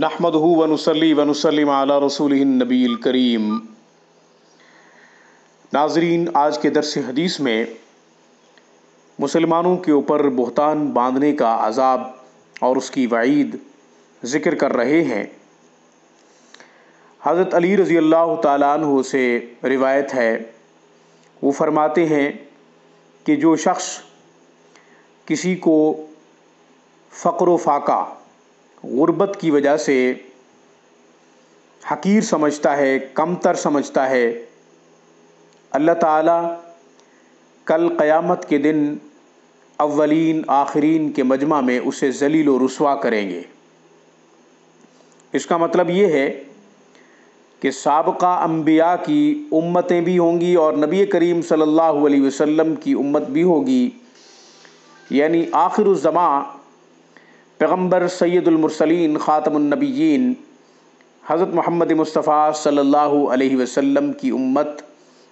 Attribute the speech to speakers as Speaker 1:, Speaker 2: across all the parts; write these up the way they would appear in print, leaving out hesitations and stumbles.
Speaker 1: نحمدہ ونصلی ونسلم علی رسولہ النبی الکریم۔ ناظرین، آج کے درس حدیث میں مسلمانوں کے اوپر بہتان باندھنے کا عذاب اور اس کی وعید ذکر کر رہے ہیں۔ حضرت علی رضی اللہ تعالیٰ عنہ سے روایت ہے، وہ فرماتے ہیں کہ جو شخص کسی کو فقر و فاقہ، غربت کی وجہ سے حقیر سمجھتا ہے، کمتر سمجھتا ہے، اللہ تعالیٰ کل قیامت کے دن اولین آخرین کے مجمع میں اسے ذلیل و رسوا کریں گے۔ اس کا مطلب یہ ہے کہ سابقہ انبیاء کی امتیں بھی ہوں گی اور نبی کریم صلی اللہ علیہ وسلم کی امت بھی ہوگی، یعنی آخر الزماں پیغمبر سید المرسلین خاتم النبیین حضرت محمد مصطفیٰ صلی اللہ علیہ وسلم کی امت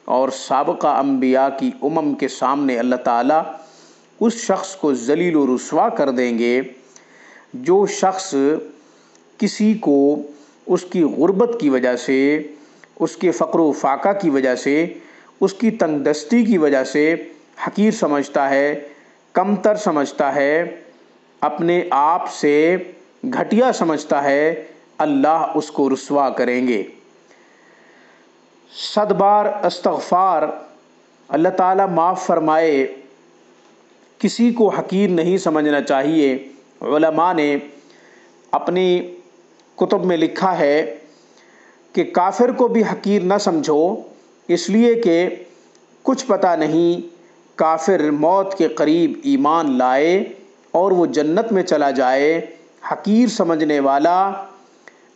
Speaker 1: اور سابقہ انبیاء کی امم کے سامنے اللہ تعالیٰ اس شخص کو ذلیل و رسوا کر دیں گے جو شخص کسی کو اس کی غربت کی وجہ سے، اس کے فقر و فاقہ کی وجہ سے، اس کی تنگ دستی کی وجہ سے حقیر سمجھتا ہے، کمتر سمجھتا ہے، اپنے آپ سے گھٹیا سمجھتا ہے، اللہ اس کو رسوا کریں گے۔ 100 بار استغفار، اللہ تعالیٰ معاف فرمائے۔ کسی کو حقیر نہیں سمجھنا چاہیے۔ علماء نے اپنی کتب میں لکھا ہے کہ کافر کو بھی حقیر نہ سمجھو، اس لیے کہ کچھ پتہ نہیں کافر موت کے قریب ایمان لائے اور وہ جنت میں چلا جائے۔ حقیر سمجھنے والا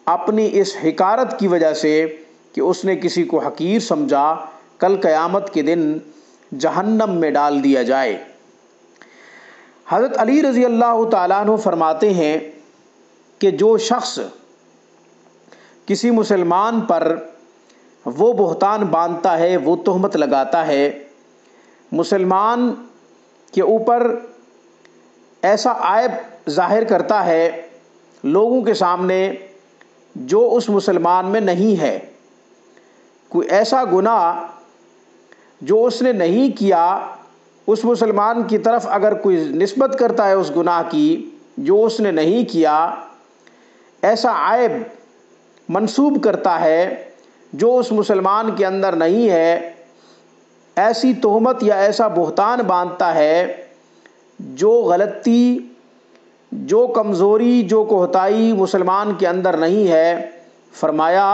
Speaker 1: اپنی اس حقارت کی وجہ سے کہ اس نے کسی کو حقیر سمجھا، کل قیامت کے دن جہنم میں ڈال دیا جائے۔ حضرت علی رضی اللہ تعالیٰ عنہ فرماتے ہیں کہ جو شخص کسی مسلمان پر وہ بہتان باندھتا ہے، وہ تہمت لگاتا ہے، مسلمان کے اوپر ایسا عیب ظاہر کرتا ہے لوگوں کے سامنے جو اس مسلمان میں نہیں ہے، کوئی ایسا گناہ جو اس نے نہیں کیا اس مسلمان کی طرف اگر کوئی نسبت کرتا ہے اس گناہ کی جو اس نے نہیں کیا، ایسا عیب منسوب کرتا ہے جو اس مسلمان کے اندر نہیں ہے، ایسی تہمت یا ایسا بہتان باندھتا ہے، جو غلطی، جو کمزوری، جو کوتاہی مسلمان کے اندر نہیں ہے، فرمایا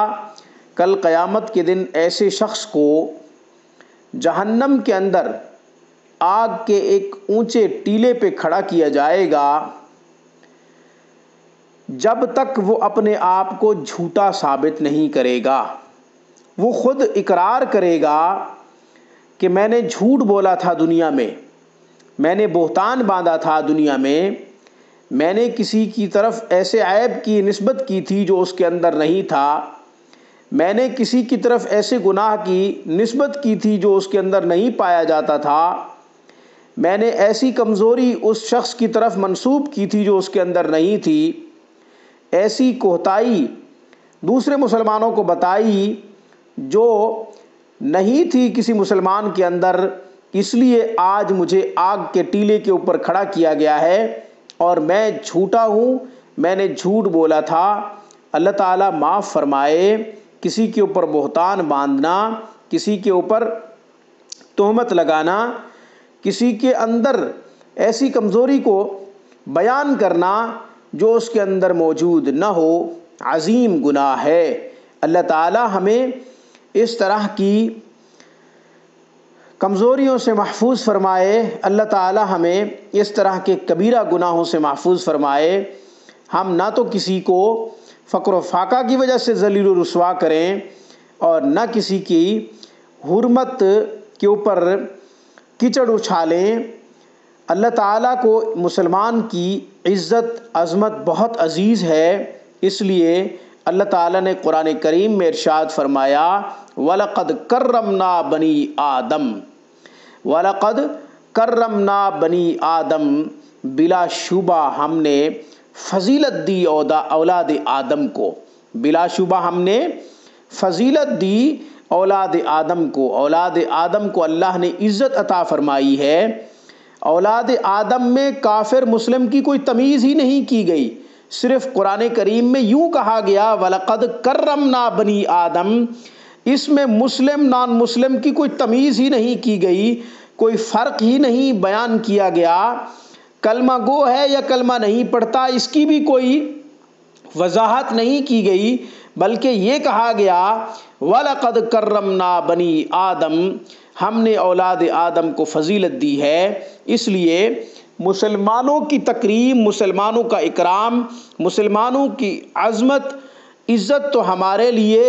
Speaker 1: کل قیامت کے دن ایسے شخص کو جہنم کے اندر آگ کے ایک اونچے ٹیلے پہ کھڑا کیا جائے گا جب تک وہ اپنے آپ کو جھوٹا ثابت نہیں کرے گا۔ وہ خود اقرار کرے گا کہ میں نے جھوٹ بولا تھا دنیا میں نے بہتان باندھا تھا دنیا میں نے کسی کی طرف ایسے عیب کی نسبت کی تھی جو اس کے اندر نہیں تھا، میں نے کسی کی طرف ایسے گناہ کی نسبت کی تھی جو اس کے اندر نہیں پایا جاتا تھا، میں نے ایسی کمزوری اس شخص کی طرف منسوب کی تھی جو اس کے اندر نہیں تھی، ایسی کوتاہی دوسرے مسلمانوں کو بتائی جو نہیں تھی کسی مسلمان کے اندر، اس لیے آج مجھے آگ کے ٹیلے کے اوپر کھڑا کیا گیا ہے اور میں جھوٹا ہوں، میں نے جھوٹ بولا تھا۔ اللہ تعالیٰ معاف فرمائے۔ کسی کے اوپر بہتان باندھنا، کسی کے اوپر تہمت لگانا، کسی کے اندر ایسی کمزوری کو بیان کرنا جو اس کے اندر موجود نہ ہو، عظیم گناہ ہے۔ اللہ تعالیٰ ہمیں اس طرح کی کمزوریوں سے محفوظ فرمائے، اللہ تعالیٰ ہمیں اس طرح کے کبیرہ گناہوں سے محفوظ فرمائے۔ ہم نہ تو کسی کو فقر و فاقہ کی وجہ سے ذلیل و رسوا کریں اور نہ کسی کی حرمت کے اوپر کیچڑ اچھالیں۔ اللہ تعالیٰ کو مسلمان کی عزت عظمت بہت عزیز ہے، اس لیے اللہ تعالیٰ نے قرآن کریم میں ارشاد فرمایا وَلَقَدْ كَرَّمْنَا بَنِي آدم، وَلَقَدْ كَرَّمْنَا بَنِي آدم، بلا شبہ ہم نے فضیلت دی اولاد آدم کو، بلا شبہ ہم نے فضیلت دی اولاد آدم کو، اولاد آدم کو اللہ نے عزت عطا فرمائی ہے۔ اولاد آدم میں کافر مسلم کی کوئی تمیز ہی نہیں کی گئی، صرف قرآن کریم میں یوں کہا گیا وَلَقَدْ كَرَّمْنَا بَنِي آدم، اس میں مسلم نان مسلم کی کوئی تمیز ہی نہیں کی گئی، کوئی فرق ہی نہیں بیان کیا گیا، کلمہ گو ہے یا کلمہ نہیں پڑھتا اس کی بھی کوئی وضاحت نہیں کی گئی، بلکہ یہ کہا گیا وَلَقَدْ كَرَّمْنَا بَنِي آدم، ہم نے اولاد آدم کو فضیلت دی ہے۔ اس لیے مسلمانوں کی تکریم، مسلمانوں کا اکرام، مسلمانوں کی عظمت عزت تو ہمارے لیے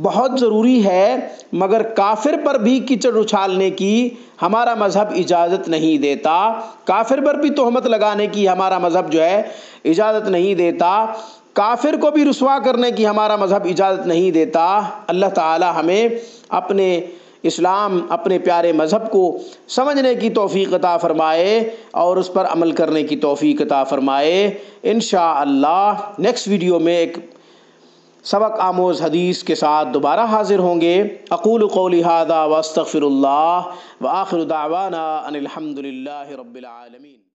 Speaker 1: بہت ضروری ہے، مگر کافر پر بھی کیچڑ اچھالنے کی ہمارا مذہب اجازت نہیں دیتا، کافر پر بھی تہمت لگانے کی ہمارا مذہب جو ہے اجازت نہیں دیتا، کافر کو بھی رسوا کرنے کی ہمارا مذہب اجازت نہیں دیتا۔ اللہ تعالی ہمیں اپنے اسلام، اپنے پیارے مذہب کو سمجھنے کی توفیق عطا فرمائے اور اس پر عمل کرنے کی توفیق عطا فرمائے۔ انشاءاللہ نیکسٹ ویڈیو میں ایک سبق آموز حدیث کے ساتھ دوبارہ حاضر ہوں گے۔ اقول قولی ھذا واستغفر اللہ وآخر دعوانا ان الحمد للہ رب العالمین۔